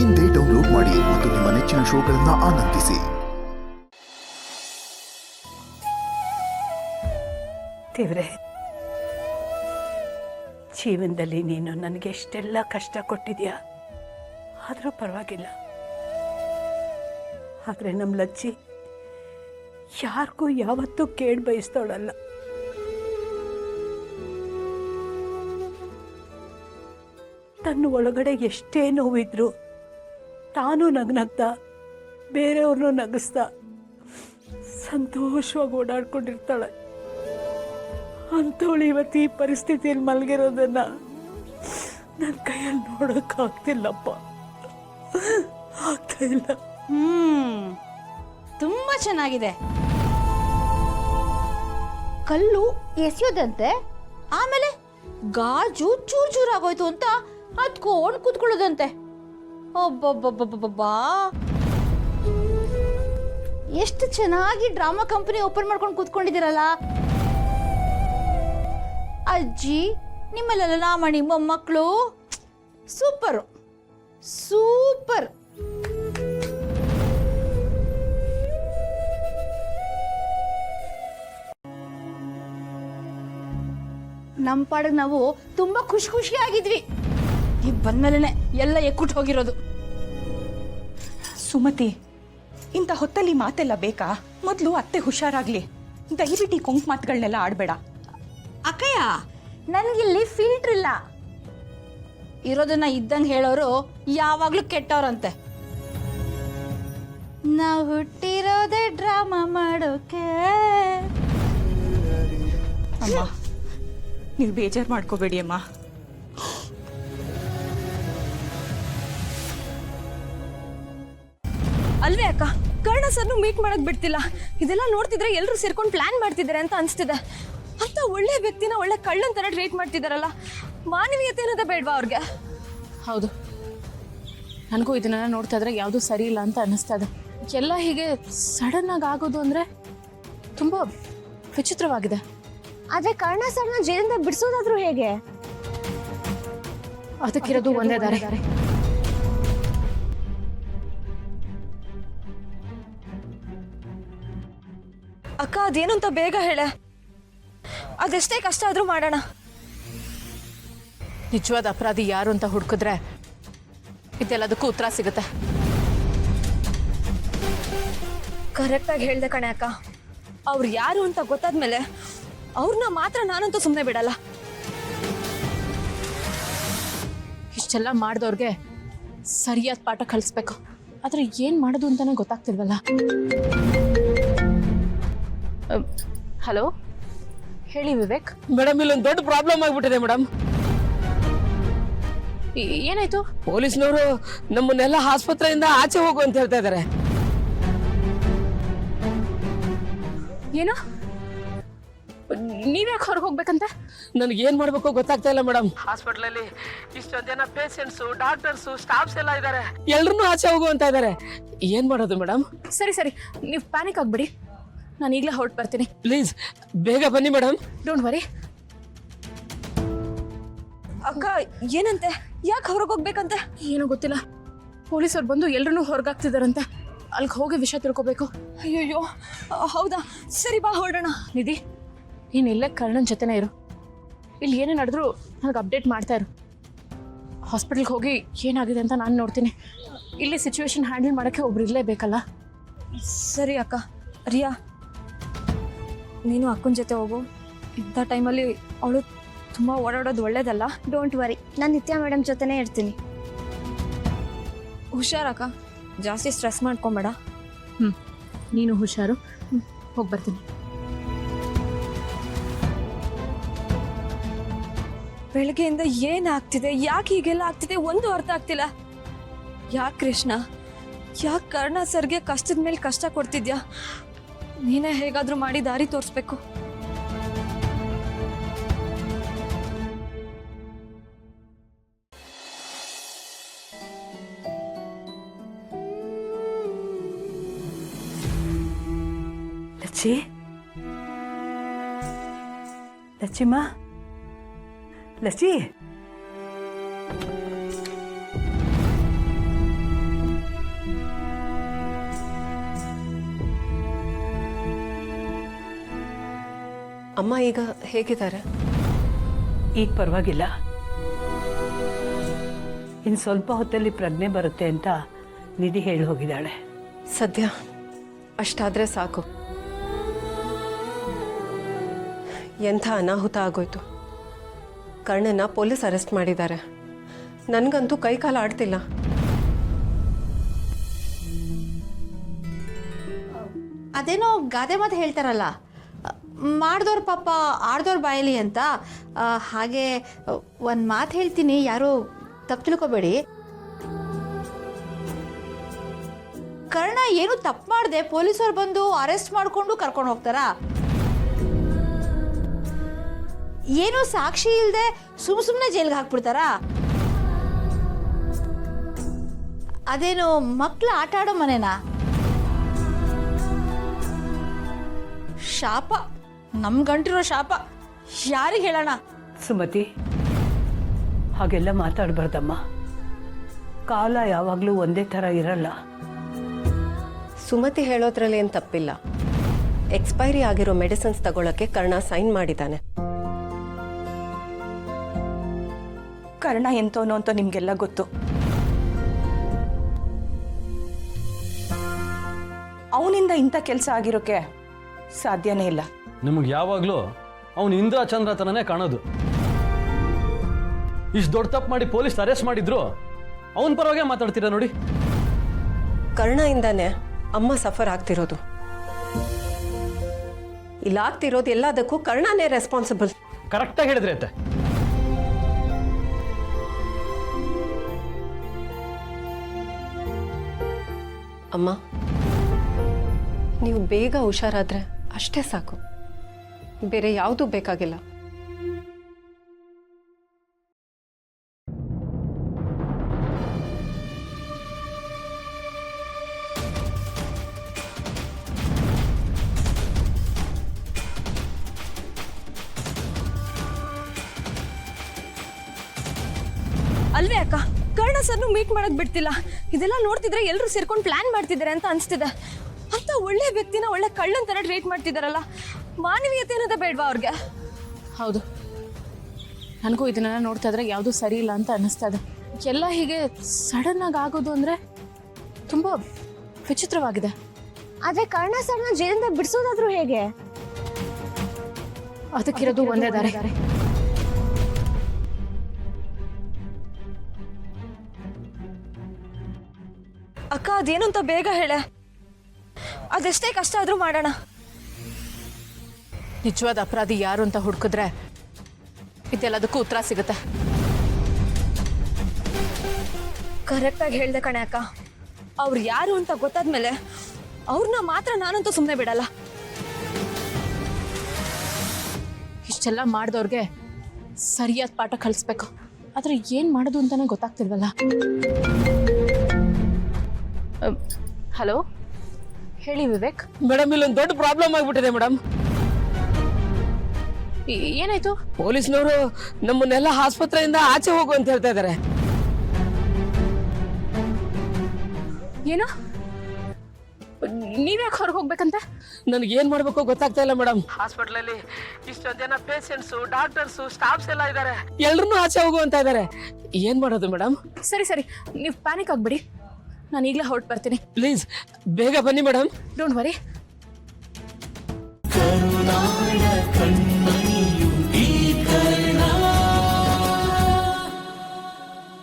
ಇಂದೇ ಡೌನ್ಲೋಡ್ ಮಾಡಿ ಮತ್ತು ನಿಮ್ಮ ನೆಚ್ಚಿನ ಶೋಗಳನ್ನು ಆನಂದಿಸಿ. ದೇವ್ರೆ, ಜೀವನದಲ್ಲಿ ನೀನು ನನಗೆ ಎಷ್ಟೆಲ್ಲ ಕಷ್ಟ ಕೊಟ್ಟಿದ್ಯಾ, ಆದರೂ ಪರವಾಗಿಲ್ಲ. ಆದರೆ ನಮ್ಮ ಲಚ್ಚಿ ಯಾರಿಗೂ ಯಾವತ್ತೂ ಕೇಳಿ ಬಯಸ್ತೋಳಲ್ಲ. ತನ್ನ ಒಳಗಡೆ ಎಷ್ಟೇ ನೋವಿದ್ರು ತಾನು ನಗ್ನಗ್ತಾ ಬೇರೆಯವ್ರನ್ನೂ ನಗಿಸ್ತಾ ಸಂತೋಷವಾಗಿ ಓಡಾಡ್ಕೊಂಡಿರ್ತಾಳೆ. ಅಂಥವಳು ಇವತ್ತು ಈ ಪರಿಸ್ಥಿತಿಯಲ್ಲಿ ಮಲಗಿರೋದನ್ನ ನನ್ನ ಕೈಯಲ್ಲಿ ನೋಡೋಕ್ಕಾಗ್ತಿಲ್ಲಪ್ಪ, ಆಗ್ತಾ ಇಲ್ಲ. ತುಂಬಾ ಚೆನ್ನಾಗಿದೆ. ಕಲ್ಲು ಎಸೆಯೋದಂತೆ, ಆಮೇಲೆ ಗಾಜು ಚೂರ್ ಚೂರ್ ಆಗೋಯ್ತು ಅಂತ ಹತ್ಕೊಂಡು ಕೂತ್ಕೊಳ್ಳೋದಂತೆ. ಒಬ್ಬೊಬ್ಬೊಬ್ಬೊಬ್ಬಾ, ಎಷ್ಟು ಚೆನ್ನಾಗಿ ಡ್ರಾಮಾ ಕಂಪನಿ ಓಪನ್ ಮಾಡ್ಕೊಂಡು ಕೂತ್ಕೊಂಡಿದ್ದೀರಲ್ಲ ಅಜ್ಜಿ. ನಿಮ್ಮಲ್ಲೆಲ್ಲ ಮಣಿ ಮೊಮ್ಮಕ್ಕಳು ಸೂಪರ್ ಸೂಪರ್. ನಮ್ಮ ಪಾಡಿಗೆ ನಾವು ತುಂಬಾ ಖುಷಿಯಾಗಿದ್ವಿ. ನೀವು ಬಂದ್ಮೇಲೆ ಎಲ್ಲ ಎಕ್ಕುಟ್ಟು ಹೋಗಿರೋದು. ಸುಮತಿ, ಇಂಥ ಹೊತ್ತಲ್ಲಿ ಮಾತೆಲ್ಲ ಬೇಕಾ? ಮೊದಲು ಅತ್ತೆ ಹುಷಾರಾಗ್ಲಿ. ದಯವಿಟ್ಟು ಈ ಕೊಂಕ್ ಮಾತುಗಳನ್ನೆಲ್ಲ ಆಡಬೇಡ. ಅಕ್ಕಯ್ಯ, ನನ್ಗಿಲ್ಲಿ ಫಿಲ್ಟರ್ ಇಲ್ಲ. ಇರೋದನ್ನ ಇದ್ದಂಗೆ ಹೇಳೋರು ಯಾವಾಗ್ಲೂ ಕೆಟ್ಟವ್ರಂತೆ. ನಾವು ಹುಟ್ಟಿರೋದೇ ಡ್ರಾಮಾ ಮಾಡೋಕೆ. ಅಮ್ಮ, ನೀವು ಬೇಜಾರು ಮಾಡ್ಕೋಬೇಡಿ ಅಮ್ಮ. ಅಲ್ವೇ ಅಕ್ಕ, ಕರ್ಣ ಸರ್ನು ಮೀಟ್ ಮಾಡಕ್ ಬಿಡ್ತಿಲ್ಲ. ಇದೆಲ್ಲ ನೋಡ್ತಿದ್ರೆ ಎಲ್ಲರೂ ಸೇರ್ಕೊಂಡು ಪ್ಲಾನ್ ಮಾಡ್ತಿದ್ದಾರೆ ಅಂತ ಅನ್ಸ್ತಿದೆ. ಅಂತ ಒಳ್ಳೆ ವ್ಯಕ್ತಿನ ಒಳ್ಳೆ ಕಳ್ಳನ್ ತರ ಟ್ರೀಟ್ ಮಾಡ್ತಿದಾರಲ್ಲ, ಮಾನವೀಯತೆ ಅನ್ನೋದೇ ಬೇಡ್ವಾ ಅವ್ರಿಗೆ? ಹೌದು, ನನಗೂ ಇದನ್ನೆಲ್ಲ ನೋಡ್ತಾ ಇದ್ರೆ ಯಾವುದೂ ಸರಿ ಇಲ್ಲ ಅಂತ ಅನ್ನಿಸ್ತಾ ಇದೆ. ಎಲ್ಲ ಹೀಗೆ ಸಡನ್ ಆಗಿ ಆಗೋದು ಅಂದ್ರೆ ತುಂಬಾ ವಿಚಿತ್ರವಾಗಿದೆ. ಆದ್ರೆ ಕರ್ಣ ಸರ್ನ ಜೈಲಿಂದ ಬಿಡಿಸೋದಾದ್ರೂ ಹೇಗೆ? ಅದಕ್ಕಿರೋದು ಒಂದೇ ದಾರಿ. ಅಕ್ಕ, ಅದೇನು ಅಂತ ಬೇಗ ಹೇಳೆ. ಅದೆಷ್ಟೇ ಕಷ್ಟ ಆದ್ರೂ ಮಾಡೋಣ. ನಿಜವಾದ ಅಪರಾಧಿ ಯಾರು ಅಂತ ಹುಡುಕಿದ್ರೆ ಇದೆಲ್ಲದಕ್ಕೂ ಉತ್ತರ ಸಿಗುತ್ತೆ. ಕರೆಕ್ಟಾಗಿ ಹೇಳ್ದೆ ಕಣೆ ಅಕ್ಕ. ಅವ್ರು ಯಾರು ಅಂತ ಗೊತ್ತಾದ್ಮೇಲೆ ಅವ್ರನ್ನ ಮಾತ್ರ ನಾನಂತೂ ಸುಮ್ಮನೆ ಬಿಡಲ್ಲ. ಇಷ್ಟೆಲ್ಲ ಮಾಡಿದವ್ರಿಗೆ ಸರಿಯಾದ ಪಾಠ ಕಲಿಸ್ಬೇಕು. ಆದ್ರೆ ಏನ್ ಮಾಡೋದು ಅಂತಾನೆ ಗೊತ್ತಾಗ್ತಿಲ್ವಲ್ಲ. ಹಲೋ, ಹೇಳಿ ವಿವೇಕ್. ಮೇಡಮ್, ಇಲ್ಲೊಂದು ದೊಡ್ಡ ಪ್ರಾಬ್ಲಮ್ ಆಗ್ಬಿಟ್ಟಿದೆ ಮೇಡಮ್. ಏನಾಯ್ತು? ಪೊಲೀಸ್ನವರು ನಮ್ಮನ್ನೆಲ್ಲ ಆಸ್ಪತ್ರೆಯಿಂದ ಆಚೆ ಹೋಗು ಅಂತ ಹೇಳ್ತಾ ಇದಾರೆ. ಏನು? ನೀವ್ಯಾಕೆ ಹೊರಗೆ ಹೋಗ್ಬೇಕಂತ? ನನಗೆ ಏನ್ ಮಾಡ್ಬೇಕು ಗೊತ್ತಾಗ್ತಾ ಇಲ್ಲ ಮೇಡಮ್. ಹಾಸ್ಪಿಟಲ್ ಇಷ್ಟೊಂದು ಜನ ಪೇಷಂಟ್ಸ್, ಡಾಕ್ಟರ್ಸ್, ಸ್ಟಾಫ್ಸ್ ಎಲ್ಲ ಇದ್ದಾರೆ. ಎಲ್ರನ್ನೂ ಆಚೆ ಹೋಗು ಅಂತ ಇದಾರೆ. ಏನ್ ಮಾಡೋದು ಮೇಡಮ್? ಸರಿ ಸರಿ, ನೀವು ಪ್ಯಾನಿಕ್ ಆಗ್ಬಿಡಿ. ನಾನು ಈಗಲೇ ಹೊರಟು ಬರ್ತೀನಿ. ಪ್ಲೀಸ್ ಬೇಗ ಬನ್ನಿ ಮೇಡಮ್. Don't worry. ಅಕ್ಕ, ಏನಂತೆ? ಯಾಕೆ ಹೊರಗೆ ಹೋಗ್ಬೇಕಂತೆ? ಏನೋ ಗೊತ್ತಿಲ್ಲ. ಪೊಲೀಸರು ಬಂದು ಎಲ್ರನ್ನೂ ಹೊರಗಾಗ್ತಿದಾರಂತೆ. ಅಲ್ಲಿಗೆ ಹೋಗಿ ವಿಷಯ ತಿಳ್ಕೊಬೇಕು. ಅಯ್ಯೋ, ಹೌದಾ? ಸರಿ, ಬಾ ಹೊರಡೋಣ. ನಿಧಿ, ನೀನು ಇಲ್ಲೇ ಕರ್ಣನ್ ಜೊತೆನೇ ಇರು. ಇಲ್ಲಿ ಏನೇ ನಡೆದ್ರು ನನಗೆ ಅಪ್ಡೇಟ್ ಮಾಡ್ತಾ ಇರು. ಹಾಸ್ಪಿಟಲ್ಗೆ ಹೋಗಿ ಏನಾಗಿದೆ ಅಂತ ನಾನು ನೋಡ್ತೀನಿ. ಇಲ್ಲಿ ಸಿಚುವೇಶನ್ ಹ್ಯಾಂಡಲ್ ಮಾಡೋಕ್ಕೆ ಒಬ್ರು ಇರಲೇಬೇಕಲ್ಲ. ಸರಿ ಅಕ್ಕ. ರಿಯಾ, ನೀನು ಅಕ್ಕನ ಜೊತೆ ಹೋಗು. ಇಂಥ ಟೈಮಲ್ಲಿ ಅವಳು ತುಂಬ ಓಡಾಡೋದು ಒಳ್ಳೇದಲ್ಲ. ಡೋಂಟ್ ವರಿ, ನಾನು ನಿತ್ಯ ಮೇಡಮ್ ಜೊತೆನೇ ಇರ್ತೀನಿ. ಹುಷಾರಕ್ಕ, ಜಾಸ್ತಿ ಸ್ಟ್ರೆಸ್ ಮಾಡ್ಕೊಂಬೇಡ. ನೀನು ಹುಷಾರು. ಹೋಗಿ ಬರ್ತೀನಿ. ಬೆಳಗ್ಗೆಯಿಂದ ಏನಾಗ್ತಿದೆ, ಯಾಕೆ ಹೀಗೆಲ್ಲ ಆಗ್ತಿದೆ ಒಂದು ಅರ್ಥ ಆಗ್ತಿಲ್ಲ. ಯಾಕೆ ಕೃಷ್ಣ, ಯಾಕೆ ಕರ್ಣ ಸರ್ಗೆ ಕಷ್ಟದ ಮೇಲೆ ಕಷ್ಟ ಕೊಡ್ತಿದ್ಯಾ? ನೀನೇ ಹೇಗಾದ್ರೂ ಮಾಡಿ ದಾರಿ ತೋರಿಸ್ಬೇಕು. ಲಚ್ಚಿ, ಲಚ್ಚಿಮ್ಮ, ಲಚ್ಚಿ, ಅಮ್ಮ ಈಗ ಹೇಗಿದ್ದಾರೆ? ಈಗ ಪರವಾಗಿಲ್ಲ. ಇನ್ನು ಸ್ವಲ್ಪ ಹೊತ್ತಲ್ಲಿ ಪ್ರಜ್ಞೆ ಬರುತ್ತೆ ಅಂತ ನಿಧಿ ಹೇಳಿ ಹೋಗಿದ್ದಾಳೆ. ಸದ್ಯ ಅಷ್ಟಾದರೆ ಸಾಕು. ಎಂಥ ಅನಾಹುತ ಆಗೋಯ್ತು. ಕರ್ಣನ ಪೊಲೀಸ್ ಅರೆಸ್ಟ್ ಮಾಡಿದ್ದಾರೆ. ನನಗಂತೂ ಕೈಕಾಲ ಆಡ್ತಿಲ್ಲ. ಅದೇನೋ ಗಾದೆ ಮಾತು ಹೇಳ್ತಾರಲ್ಲ, ಮಾಡ್ದವ್ರ ಪಾಪ ಆಡ್ದವ್ರ ಬಾಯಲಿ ಅಂತ. ಹಾಗೆ ಒಂದು ಮಾತು ಹೇಳ್ತೀನಿ, ಯಾರು ತಪ್ಪು ತಿಳ್ಕೊಬೇಡಿ. ಕರ್ಣ ಏನು ತಪ್ಪು ಮಾಡಿದೆ ಪೊಲೀಸರು ಬಂದು ಅರೆಸ್ಟ್ ಮಾಡಿಕೊಂಡು ಕರ್ಕೊಂಡು ಹೋಗ್ತಾರಾ? ಏನು ಸಾಕ್ಷಿ ಇಲ್ಲದೆ ಸುಮ್ಮನೆ ಜೈಲ್ಗೆ ಹಾಕ್ಬಿಡ್ತಾರಾ? ಅದೇನು ಮಕ್ಕಳು ಆಟ ಆಡೋ ಮನೆನಾ? ಶಾಪ, ನಮ್ಗಂಟಿರೋ ಶಾಪ. ಯಾರಿಗೆ ಹೇಳೋಣ? ಸುಮತಿ, ಹಾಗೆಲ್ಲ ಮಾತಾಡಬಾರ್ದಮ್ಮ. ಕಾಲ ಯಾವಾಗಲೂ ಒಂದೇ ಥರ ಇರಲ್ಲ. ಸುಮತಿ ಹೇಳೋದ್ರಲ್ಲಿ ಏನು ತಪ್ಪಿಲ್ಲ. ಎಕ್ಸ್ಪೈರಿ ಆಗಿರೋ ಮೆಡಿಸಿನ್ಸ್ ತಗೊಳ್ಳೋಕ್ಕೆ ಕರ್ಣ ಸೈನ್ ಮಾಡಿದ್ದಾನೆ. ಕರ್ಣ ಎಂತವನು ಅಂತ ನಿಮಗೆಲ್ಲ ಗೊತ್ತು. ಅವನಿಂದ ಇಂಥ ಕೆಲಸ ಆಗಿರೋಕ್ಕೆ ಸಾಧ್ಯನೇ ಇಲ್ಲ. ನಿಮಗೆ ಯಾವಾಗಲೂ ಅವನು ಇಂದ್ರ ಚಂದ್ರ ಥರನೇ ಕಾಣೋದು. ಇಷ್ಟು ದೊಡ್ಡ ತಪ್ಪು ಮಾಡಿ ಪೊಲೀಸ್ ಅರೆಸ್ಟ್ ಮಾಡಿದ್ರು ಅವನ ಪರವಾಗೇ ಮಾತಾಡ್ತೀರಾ ನೋಡಿ. ಕರ್ಣಯಿಂದಾನೆ ಅಮ್ಮ ಸಫರ್ ಆಗ್ತಿರೋದು. ಇಲ್ಲಾಗ್ತಿರೋದು ಎಲ್ಲದಕ್ಕೂ ಕರ್ಣನೇ ರೆಸ್ಪಾನ್ಸಿಬಲ್. ಕರೆಕ್ಟಾಗಿ ಹೇಳಿದ್ರೆ ಅತ್ತೆ. ಅಮ್ಮ, ನೀವು ಬೇಗ ಹುಷಾರಾದ್ರೆ ಅಷ್ಟೇ ಸಾಕು. ಬೇರೆ ಯಾವುದೂ ಬೇಕಾಗಿಲ್ಲ. ಅಲ್ವೇ ಅಕ್ಕ, ಕರ್ಣ ಸರ್ನು ಮೀಟ್ ಮಾಡಕ್ ಬಿಡ್ತಿಲ್ಲ. ಇದೆಲ್ಲ ನೋಡ್ತಿದ್ರೆ ಎಲ್ಲರೂ ಸೇರ್ಕೊಂಡು ಪ್ಲಾನ್ ಮಾಡ್ತಿದ್ದಾರೆ ಅಂತ ಅನ್ಸ್ತಿದೆ. ಅಂತ ಒಳ್ಳೆ ವ್ಯಕ್ತಿನ ಒಳ್ಳೆ ಕಳ್ಳನ್ ತರ ಟ್ರೀಟ್ ಮಾಡ್ತಿದಾರಲ್ಲ, ಮಾನವೀಯತೆ ಅನ್ನೋದೇ ಬೇಡವಾ ಅವ್ರಿಗೆ? ಹೌದು, ನನಗೂ ಇದನ್ನೆಲ್ಲ ನೋಡ್ತಾ ಇದ್ರೆ ಯಾವುದೂ ಸರಿ ಇಲ್ಲ ಅಂತ ಅನ್ನಿಸ್ತಾ ಇದೆ. ಎಲ್ಲ ಹೀಗೆ ಸಡನ್ ಆಗಿ ಆಗೋದು ಅಂದರೆ ತುಂಬ ವಿಚಿತ್ರವಾಗಿದೆ. ಆದ್ರೆ ಕರ್ಣ ಸರ್ನ ಜೈಲಿಂದ ಬಿಡಿಸೋದಾದ್ರೂ ಹೇಗೆ? ಅದಕ್ಕಿರೋದು ಒಂದೇ ದಾರಿ. ಅಕ್ಕ, ಅದೇನು ಅಂತ ಬೇಗ ಹೇಳೆ. ಅದೆಷ್ಟೇ ಕಷ್ಟ ಆದ್ರೂ ಮಾಡೋಣ. ನಿಜವಾದ ಅಪರಾಧಿ ಯಾರು ಅಂತ ಹುಡುಕಿದ್ರೆ ಇದೆಲ್ಲದಕ್ಕೂ ಉತ್ತರ ಸಿಗುತ್ತೆ. ಕರೆಕ್ಟಾಗಿ ಹೇಳ್ದೆ ಕಣೆ ಅಕ್ಕ. ಅವ್ರು ಯಾರು ಅಂತ ಗೊತ್ತಾದ್ಮೇಲೆ ಅವ್ರನ್ನ ಮಾತ್ರ ನಾನಂತೂ ಸುಮ್ಮನೆ ಬಿಡಲ್ಲ. ಇಷ್ಟೆಲ್ಲ ಮಾಡಿದವ್ರಿಗೆ ಸರಿಯಾದ ಪಾಠ ಕಲಿಸ್ಬೇಕು. ಆದರೆ ಏನು ಮಾಡೋದು ಅಂತಾನೆ ಗೊತ್ತಾಗ್ತಿಲ್ವಲ್ಲ. ಹಲೋ, ಹೇಳಿ ವಿವೇಕ್. ಮೇಡಮ್, ಇಲ್ಲೊಂದು ದೊಡ್ಡ ಪ್ರಾಬ್ಲಮ್ ಆಗ್ಬಿಟ್ಟಿದೆ ಮೇಡಮ್. ಏನಾಯ್ತು? ಪೊಲೀಸ್ನವರು ನಮ್ಮನ್ನೆಲ್ಲ ಆಸ್ಪತ್ರೆಯಿಂದ ಆಚೆ ಹೋಗು ಅಂತ ಹೇಳ್ತಾ ಇದ್ದಾರೆ. ಏನು? ನೀವ್ಯಾಕೆ ಹೊರಗೆ ಹೋಗ್ಬೇಕಂತ? ನನಗೆ ಏನ್ ಮಾಡ್ಬೇಕು ಗೊತ್ತಾಗ್ತಾ ಇಲ್ಲ ಮೇಡಮ್. ಹಾಸ್ಪಿಟಲಲ್ಲಿ ಇಷ್ಟೊಂದು ಜನ ಪೇಷಂಟ್ಸು, ಡಾಕ್ಟರ್ಸು, ಸ್ಟಾಫ್ಸ್ ಎಲ್ಲ ಇದ್ದಾರೆ. ಎಲ್ರನ್ನೂ ಆಚೆ ಹೋಗು ಅಂತ ಇದ್ದಾರೆ. ಏನ್ ಮಾಡೋದು ಮೇಡಮ್? ಸರಿ ಸರಿ, ನೀವು ಪ್ಯಾನಿಕ್ ಆಗ್ಬಿಡಿ. ನಾನು ಈಗಲೇ ಹೊರಟು ಬರ್ತೀನಿ. ಪ್ಲೀಸ್ ಬೇಗ ಬನ್ನಿ ಮೇಡಮ್. Don't worry,